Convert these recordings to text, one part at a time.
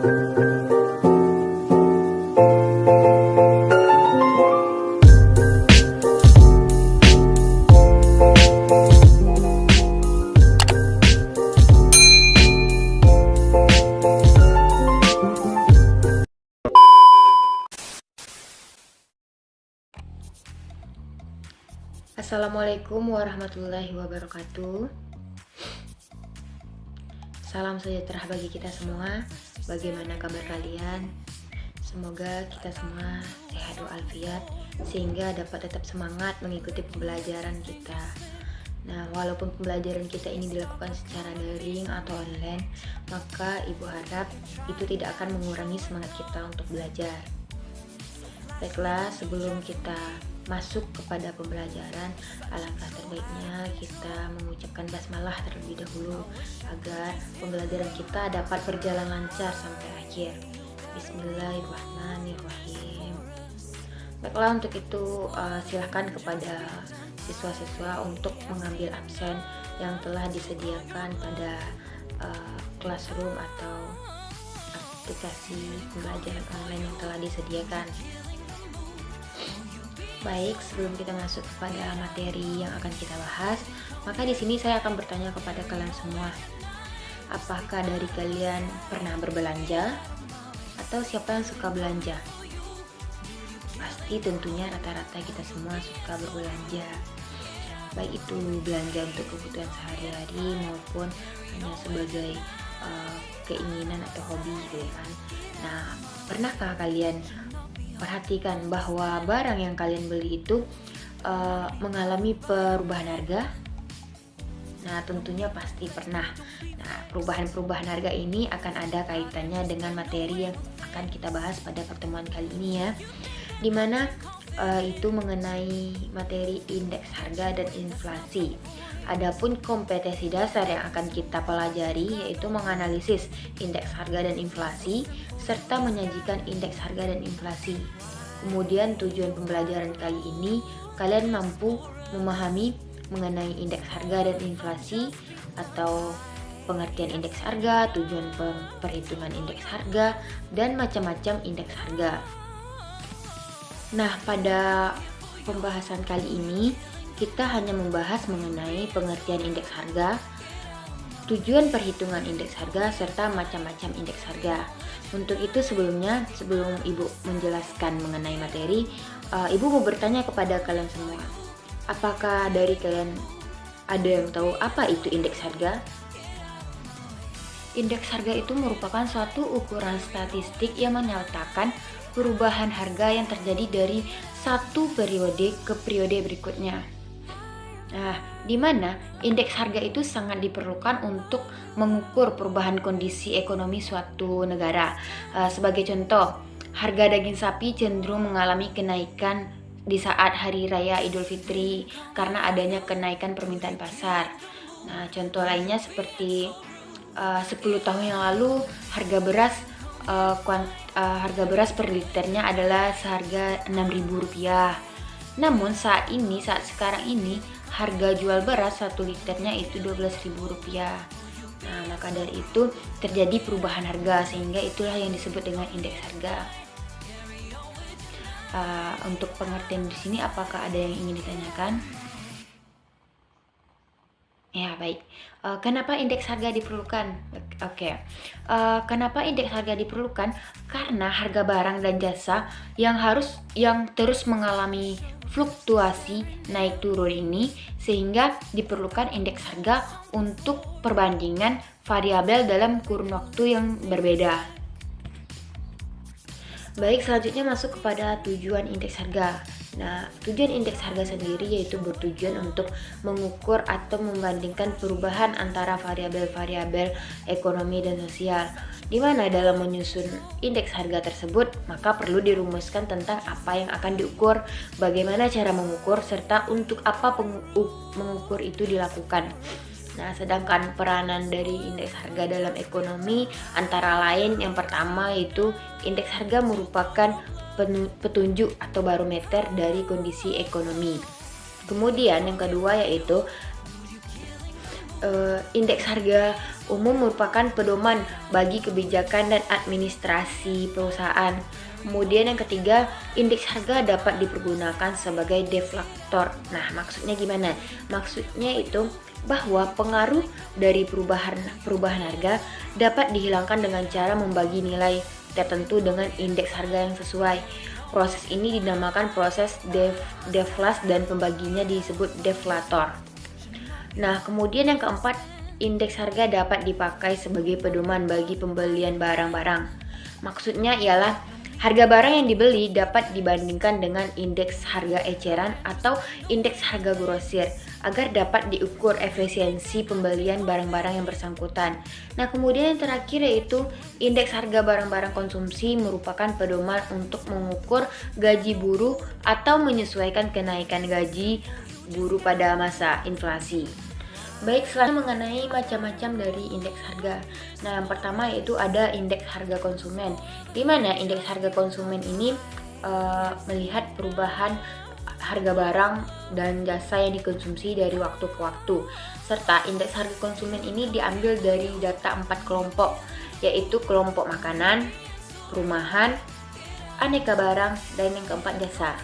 Assalamualaikum warahmatullahi wabarakatuh. Salam sejahtera bagi kita semua. Bagaimana kabar kalian? Semoga kita semua sehat walafiat sehingga dapat tetap semangat mengikuti pembelajaran kita. Nah, walaupun pembelajaran kita ini dilakukan secara daring atau online, maka Ibu harap itu tidak akan mengurangi semangat kita untuk belajar. Baiklah, sebelum kita masuk kepada pembelajaran, alangkah terbaiknya kita mengucapkan basmalah terlebih dahulu agar pembelajaran kita dapat berjalan lancar sampai akhir. Bismillahirrahmanirrahim. Baiklah, untuk itu silahkan kepada siswa-siswa untuk mengambil absen yang telah disediakan pada classroom atau aplikasi pembelajaran online yang telah disediakan. Baik, sebelum kita masuk kepada materi yang akan kita bahas, maka di sini saya akan bertanya kepada kalian semua. Apakah dari kalian pernah berbelanja? Atau siapa yang suka belanja? Pasti tentunya rata-rata kita semua suka berbelanja. Baik itu belanja untuk kebutuhan sehari-hari maupun hanya sebagai keinginan atau hobi gitu ya kan. Nah, pernahkah kalian perhatikan bahwa barang yang kalian beli itu mengalami perubahan harga? Nah, tentunya pasti pernah. Nah, perubahan-perubahan harga ini akan ada kaitannya dengan materi yang akan kita bahas pada pertemuan kali ini ya, dimana itu mengenai materi indeks harga dan inflasi. Adapun kompetensi dasar yang akan kita pelajari yaitu menganalisis indeks harga dan inflasi serta menyajikan indeks harga dan inflasi. Kemudian tujuan pembelajaran kali ini kalian mampu memahami mengenai indeks harga dan inflasi atau pengertian indeks harga, tujuan perhitungan indeks harga, dan macam-macam indeks harga. Nah, pada pembahasan kali ini kita hanya membahas mengenai pengertian indeks harga, tujuan perhitungan indeks harga, serta macam-macam indeks harga. Untuk itu sebelum Ibu menjelaskan mengenai materi, Ibu mau bertanya kepada kalian semua. Apakah dari kalian ada yang tahu apa itu indeks harga? Indeks harga itu merupakan suatu ukuran statistik yang menyatakan perubahan harga yang terjadi dari satu periode ke periode berikutnya. Nah, di mana indeks harga itu sangat diperlukan untuk mengukur perubahan kondisi ekonomi suatu negara. Sebagai contoh, harga daging sapi cenderung mengalami kenaikan di saat Hari Raya Idul Fitri karena adanya kenaikan permintaan pasar. Nah, contoh lainnya seperti 10 tahun yang lalu harga beras per liternya adalah seharga Rp6.000. Namun saat sekarang ini harga jual beras 1 liternya itu Rp12.000. Nah, maka dari itu terjadi perubahan harga sehingga itulah yang disebut dengan indeks harga. Untuk pengertian di sini apakah ada yang ingin ditanyakan? Ya, baik. Kenapa indeks harga diperlukan? Oke. Kenapa indeks harga diperlukan? Karena harga barang dan jasa yang terus mengalami fluktuasi naik turun ini sehingga diperlukan indeks harga untuk perbandingan variabel dalam kurun waktu yang berbeda. Baik, selanjutnya masuk kepada tujuan indeks harga. Nah, tujuan indeks harga sendiri yaitu bertujuan untuk mengukur atau membandingkan perubahan antara variabel-variabel ekonomi dan sosial. Di mana dalam menyusun indeks harga tersebut, maka perlu dirumuskan tentang apa yang akan diukur, bagaimana cara mengukur, serta untuk apa mengukur itu dilakukan. Nah, sedangkan peranan dari indeks harga dalam ekonomi antara lain yang pertama yaitu indeks harga merupakan petunjuk atau barometer dari kondisi ekonomi. Kemudian yang kedua yaitu indeks harga umum merupakan pedoman bagi kebijakan dan administrasi perusahaan. Kemudian yang ketiga, indeks harga dapat dipergunakan sebagai deflator. Nah, maksudnya gimana? Maksudnya itu bahwa pengaruh dari perubahan harga dapat dihilangkan dengan cara membagi nilai tertentu dengan indeks harga yang sesuai. Proses ini dinamakan proses deflasi dan pembaginya disebut deflator. Nah, kemudian yang keempat, indeks harga dapat dipakai sebagai pedoman bagi pembelian barang-barang. Maksudnya ialah harga barang yang dibeli dapat dibandingkan dengan indeks harga eceran atau indeks harga grosir agar dapat diukur efisiensi pembelian barang-barang yang bersangkutan. Nah, kemudian yang terakhir yaitu indeks harga barang-barang konsumsi merupakan pedoman untuk mengukur gaji buruh atau menyesuaikan kenaikan gaji buruh pada masa inflasi. Baik, selanjutnya mengenai macam-macam dari indeks harga. Nah, yang pertama yaitu ada indeks harga konsumen, di mana indeks harga konsumen ini melihat perubahan harga barang dan jasa yang dikonsumsi dari waktu ke waktu. Serta indeks harga konsumen ini diambil dari data 4 kelompok, yaitu kelompok makanan, perumahan, aneka barang, dan yang keempat jasa.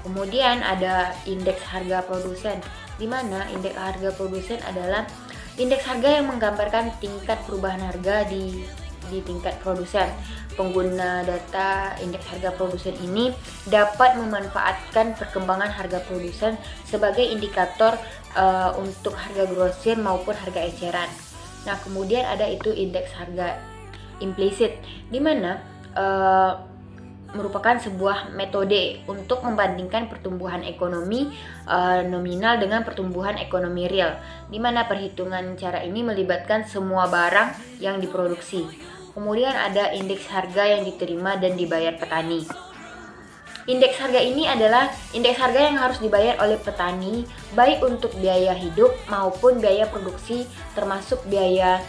Kemudian ada indeks harga produsen, di mana indeks harga produsen adalah indeks harga yang menggambarkan tingkat perubahan harga di tingkat produsen. Pengguna data indeks harga produsen ini dapat memanfaatkan perkembangan harga produsen sebagai indikator untuk harga grosir maupun harga eceran. Nah, kemudian ada itu indeks harga implisit, di mana merupakan sebuah metode untuk membandingkan pertumbuhan ekonomi nominal dengan pertumbuhan ekonomi real, di mana perhitungan cara ini melibatkan semua barang yang diproduksi. Kemudian ada indeks harga yang diterima dan dibayar petani. Indeks harga ini adalah indeks harga yang harus dibayar oleh petani, baik untuk biaya hidup maupun biaya produksi, termasuk biaya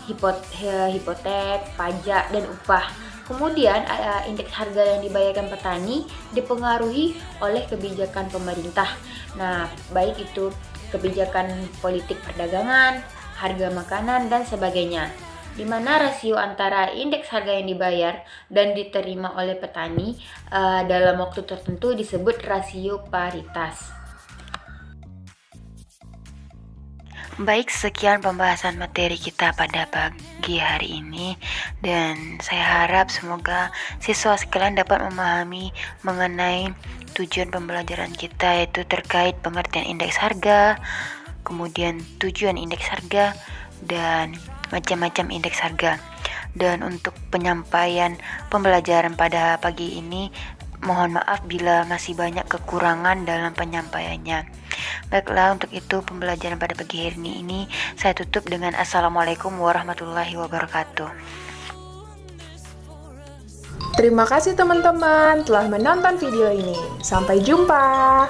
hipotek, pajak, dan upah. Kemudian indeks harga yang dibayarkan petani dipengaruhi oleh kebijakan pemerintah. Nah, baik itu kebijakan politik perdagangan, harga makanan, dan sebagainya. Di mana rasio antara indeks harga yang dibayar dan diterima oleh petani dalam waktu tertentu disebut rasio paritas. Baik, sekian pembahasan materi kita pada pagi hari ini, dan saya harap semoga siswa sekalian dapat memahami mengenai tujuan pembelajaran kita, yaitu terkait pengertian indeks harga, kemudian tujuan indeks harga, dan macam-macam indeks harga. Dan untuk penyampaian pembelajaran pada pagi ini, mohon maaf bila masih banyak kekurangan dalam penyampaiannya. Baiklah, untuk itu pembelajaran pada pagi hari ini saya tutup dengan Assalamualaikum warahmatullahi wabarakatuh. Terima kasih teman-teman telah menonton video ini. Sampai jumpa.